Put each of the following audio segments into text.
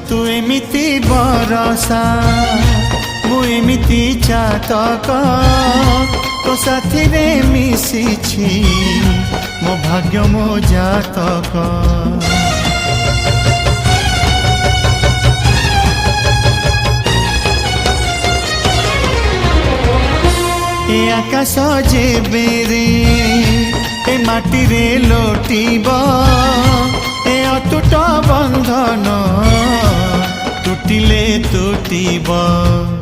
तू एमिति बरसा मु एमिति चातक तो साथी रे मिशिछि मो भाग्य मो जातक। ए आकाश जेबे रे ए माटी रे लोटिब ए अटूट बंधन टूटिले टूटिब।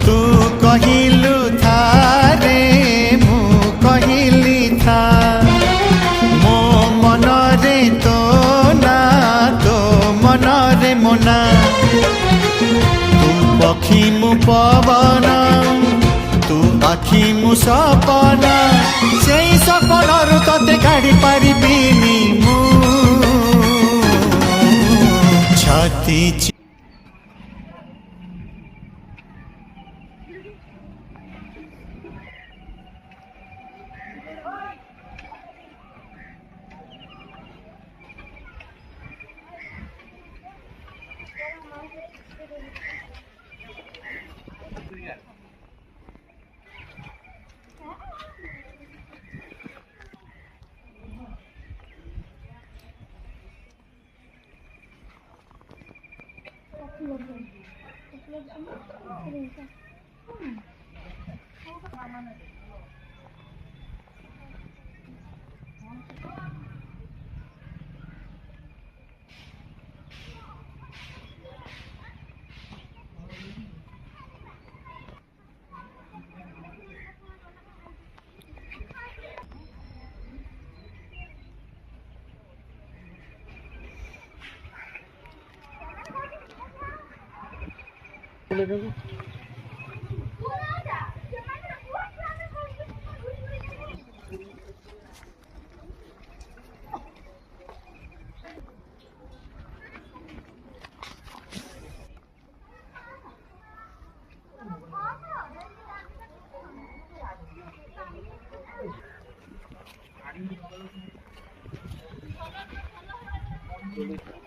तू कहिलु था रे मु कहिली था मो मन रे तो ना तो मन रे मोना। तू पक्षी मु पवन तू आखि मु सपना से सपन तते काढ़ी पारिबिनी मु छाती। Thank you.